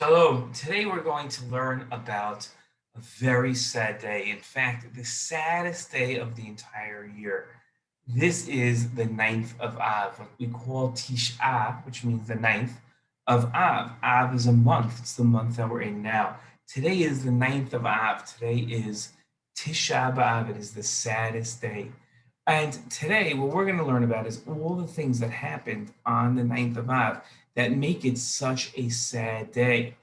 Shalom. Today we're going to learn about a very sad day. In fact, the saddest day of the entire year. This is the ninth of Av, what we call Tish'a, which means the ninth of Av. Av is a month. It's the month that we're in now. Today is the ninth of Av. Today is Tisha B'Av. It is the saddest day. And today, what we're going to learn about is all the things that happened on the ninth of Av that make it such a sad day.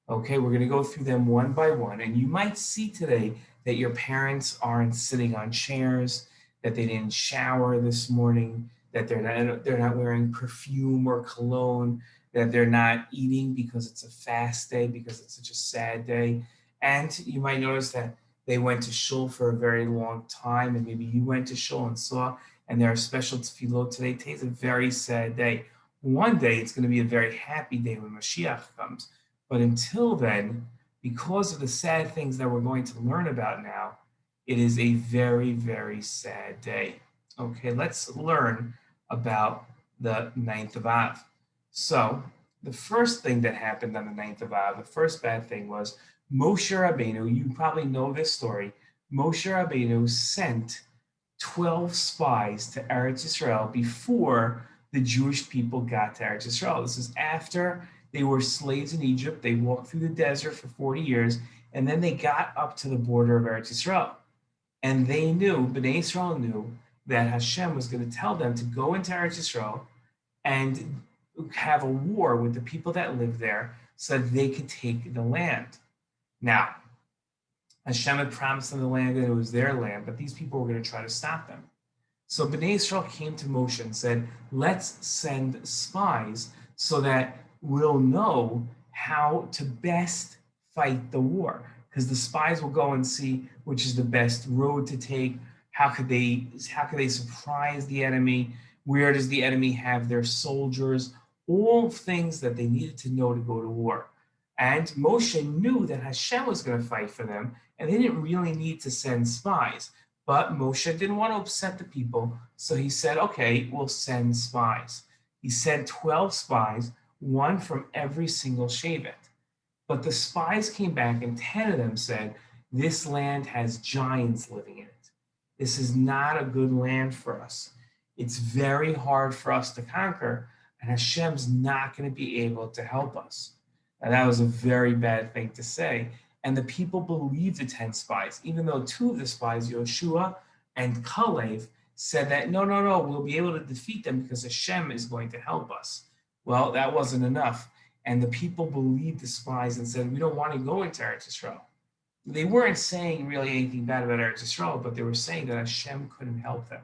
Okay, we're going to go through them one by one. And you might see today that your parents aren't sitting on chairs, that they didn't shower this morning, that they're not wearing perfume or cologne, that they're not eating because it's a fast day, because it's such a sad day. And you might notice that they went to shul for a very long time, and maybe you went to shul and saw, and there are special tefillot today. Today's a very sad day. One day it's going to be a very happy day when Mashiach comes. But until then, because of the sad things that we're going to learn about now, it is a very, very sad day. Okay, let's learn about the ninth of Av. So, the first thing that happened on the ninth of Av, the first bad thing was Moshe Rabbeinu. You probably know this story. Moshe Rabbeinu sent 12 spies to Eretz Yisrael before the Jewish people got to Eretz Yisrael. This is after they were slaves in Egypt. They walked through the desert for 40 years, and then they got up to the border of Eretz Yisrael. And they knew, Bnei Israel knew, that Hashem was going to tell them to go into Eretz Yisrael and have a war with the people that live there so that they could take the land. Now, Hashem had promised them the land, that it was their land, but these people were going to try to stop them. So Bnei Israel came to Moshe and said, let's send spies so that we'll know how to best fight the war. Because the spies will go and see which is the best road to take. How could they surprise the enemy? Where does the enemy have their soldiers? All things that they needed to know to go to war. And Moshe knew that Hashem was going to fight for them, and they didn't really need to send spies. But Moshe didn't want to upset the people, so he said, okay, we'll send spies. He sent 12 spies, one from every single Shevet. But the spies came back, and 10 of them said, this land has giants living in it. This is not a good land for us. It's very hard for us to conquer, and Hashem's not going to be able to help us. Now, that was a very bad thing to say. And the people believed the 10 spies, even though two of the spies, Yoshua and Kalev, said that, no, we'll be able to defeat them because Hashem is going to help us. Well, that wasn't enough. And the people believed the spies and said, we don't want to go into Eretz Yisrael. They weren't saying really anything bad about Eretz Yisrael, but they were saying that Hashem couldn't help them.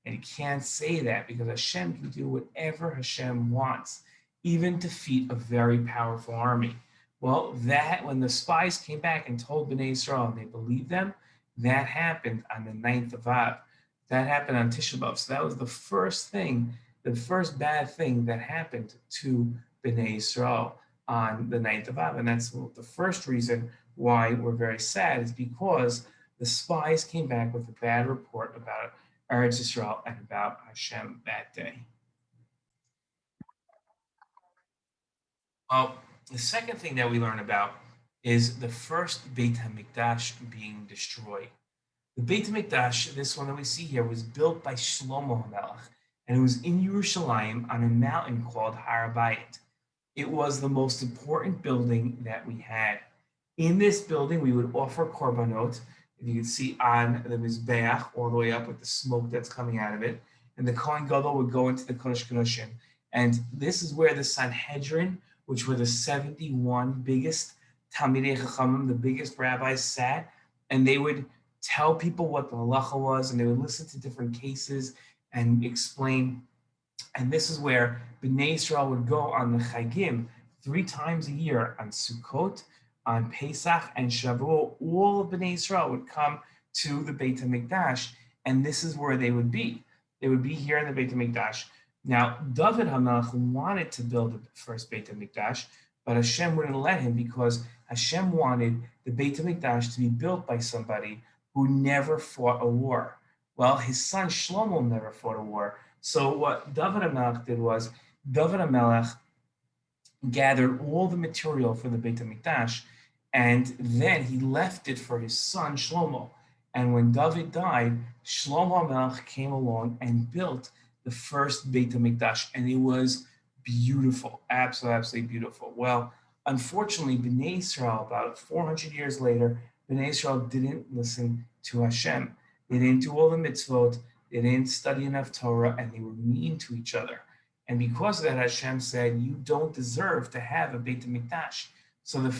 And you can't say that because Hashem can do whatever Hashem wants, even defeat a very powerful army. Well, that when the spies came back and told Bnei Israel and they believed them, that happened on the ninth of Av. That happened on Tisha B'Av. So that was the first thing, the first bad thing that happened to Bnei Israel on the ninth of Av. And that's the first reason why we're very sad, is because the spies came back with a bad report about Eretz Yisrael and about Hashem that day. Well, the second thing that we learn about is the first Beit HaMikdash being destroyed. The Beit HaMikdash, this one that we see here, was built by Shlomo HaMelech, and it was in Yerushalayim on a mountain called Har Bayit. It was the most important building that we had. In this building, we would offer korbanot, and you can see on the Mizbeach, all the way up with the smoke that's coming out of it, and the Kohen Gadol would go into the Kodesh Kodashim. And this is where the Sanhedrin, which were the 71 biggest Talmidei Chachamim, the biggest rabbis, sat, and they would tell people what the halacha was, and they would listen to different cases and explain. And this is where Bnei Israel would go on the Chagim 3 times a year, on Sukkot, on Pesach, and Shavuot. All of Bnei Israel would come to the Beit HaMikdash, and this is where they would be. They would be here in the Beit HaMikdash. Now, David HaMelech wanted to build the first Beit HaMikdash, but Hashem wouldn't let him because Hashem wanted the Beit HaMikdash to be built by somebody who never fought a war. Well, his son Shlomo never fought a war. So what David HaMelech did was, David HaMelech gathered all the material for the Beit HaMikdash, and then he left it for his son Shlomo. And when David died, Shlomo HaMelech came along and built the first Beit HaMikdash, and it was beautiful, absolutely, absolutely beautiful. Well, unfortunately, Bnei Israel, about 400 years later, Bnei Israel didn't listen to Hashem. They didn't do all the mitzvot, they didn't study enough Torah, and they were mean to each other. And because of that, Hashem said, you don't deserve to have a Beit HaMikdash. So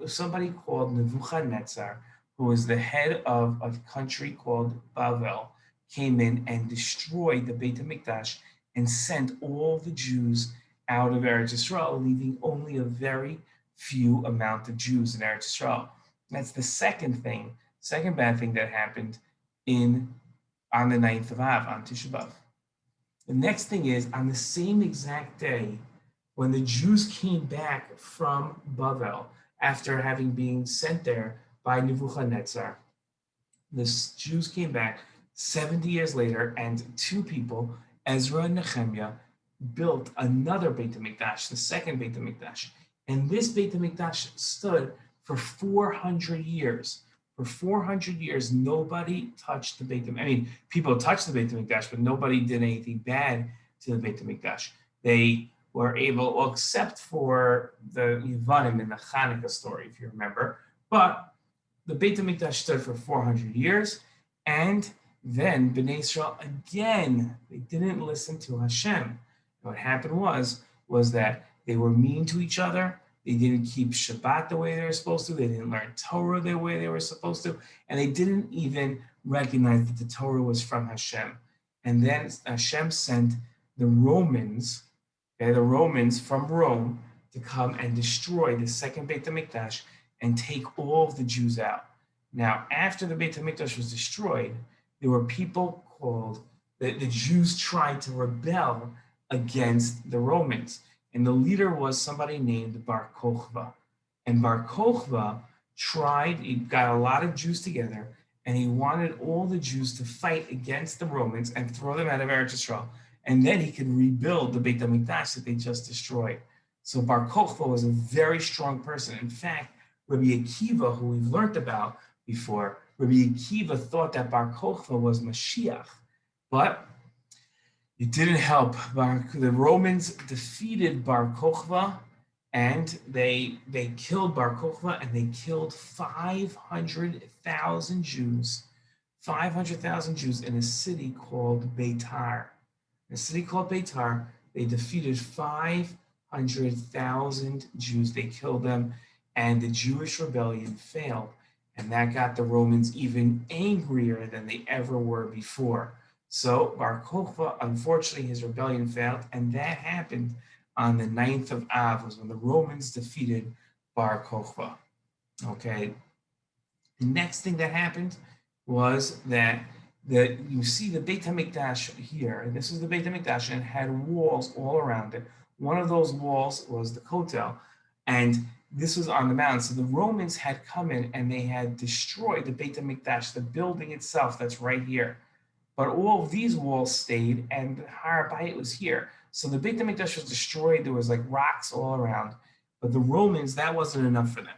somebody called Nebuchadnezzar, who was the head of a country called Bavel, came in and destroyed the Beit HaMikdash and sent all the Jews out of Eretz Yisrael, leaving only a very few amount of Jews in Eretz Yisrael. That's the second bad thing that happened on the 9th of Av, on Tisha B'Av. The next thing is, on the same exact day, when the Jews came back from Bavel after having been sent there by Nebuchadnezzar, the Jews came back 70 years later, and two people, Ezra and Nehemiah, built another Beit HaMikdash, the second Beit HaMikdash. And this Beit HaMikdash stood for 400 years. For 400 years, nobody touched the Beit HaMikdash. I mean, people touched the Beit HaMikdash, but nobody did anything bad to the Beit HaMikdash. They were able, well, except for the Yevanim in the Hanukkah story, if you remember. But the Beit HaMikdash stood for 400 years, and then Bnei Israel, again, they didn't listen to Hashem. And what happened was that they were mean to each other. They didn't keep Shabbat the way they were supposed to. They didn't learn Torah the way they were supposed to. And they didn't even recognize that the Torah was from Hashem. And then Hashem sent the Romans from Rome, to come and destroy the second Beit HaMikdash and take all of the Jews out. Now, after the Beit HaMikdash was destroyed, there were people called, the Jews tried to rebel against the Romans. And the leader was somebody named Bar Kokhba. And Bar Kokhba he got a lot of Jews together, and he wanted all the Jews to fight against the Romans and throw them out of Eretz Yisrael. And then he could rebuild the Beit HaMikdash that they just destroyed. So Bar Kokhba was a very strong person. In fact, Rabbi Akiva, who we've learned about before, Rabbi Akiva thought that Bar Kokhba was Mashiach. But it didn't help. The Romans defeated Bar Kokhba, and they killed Bar Kokhba, and they killed 500,000 Jews. 500,000 Jews in a city called Beitar. In a city called Beitar, they defeated 500,000 Jews. They killed them, and the Jewish rebellion failed. And that got the Romans even angrier than they ever were before. So Bar Kokhba, unfortunately, his rebellion failed, and that happened on the 9th of Av, was when the Romans defeated Bar Kokhba. Okay. The next thing that happened was that you see the Beit HaMikdash here, and this is the Beit HaMikdash, and it had walls all around it. One of those walls was the Kotel, and this was on the mountain. So the Romans had come in and they had destroyed the Beit HaMikdash, the building itself that's right here. But all of these walls stayed, and Har Bayit was here. So the Beit HaMikdash was destroyed. There was like rocks all around. But the Romans, that wasn't enough for them.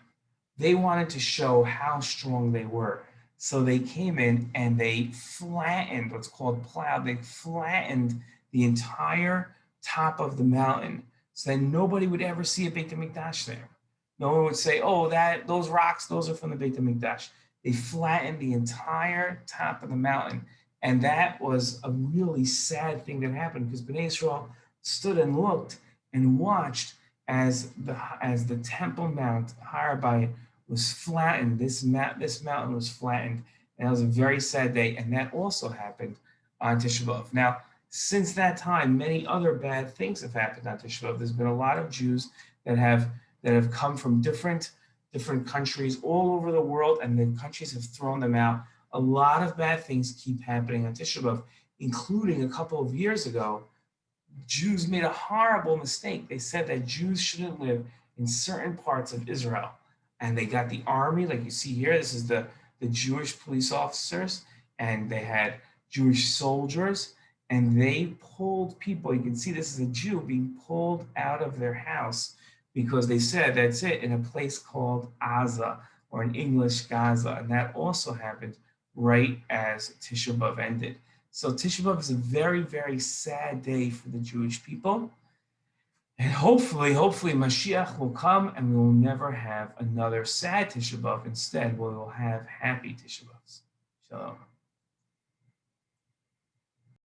They wanted to show how strong they were. So they came in and they flattened, what's called plowed. They flattened the entire top of the mountain so that nobody would ever see a Beit HaMikdash there. No one would say, oh, those rocks, those are from the Beit HaMikdash. They flattened the entire top of the mountain. And that was a really sad thing that happened, because Bnei Israel stood and looked and watched as the Temple Mount, Har Bayit, was flattened. This mountain was flattened. And that was a very sad day. And that also happened on Tisha B'Av. Now, since that time, many other bad things have happened on Tisha B'Av. There's been a lot of Jews that have come from different countries all over the world, and the countries have thrown them out. A lot of bad things keep happening on Tisha B'Av, including a couple of years ago, Jews made a horrible mistake. They said that Jews shouldn't live in certain parts of Israel. And they got the army, like you see here, this is the Jewish police officers, and they had Jewish soldiers, and they pulled people. You can see this is a Jew being pulled out of their house because they said that's it in a place called Aza, or in English Gaza, and that also happened right as Tisha B'Av ended. So Tisha B'Av is a very, very sad day for the Jewish people. And hopefully Mashiach will come and we will never have another sad Tisha B'Av. Instead, we will have happy Tisha B'Avs. Shalom.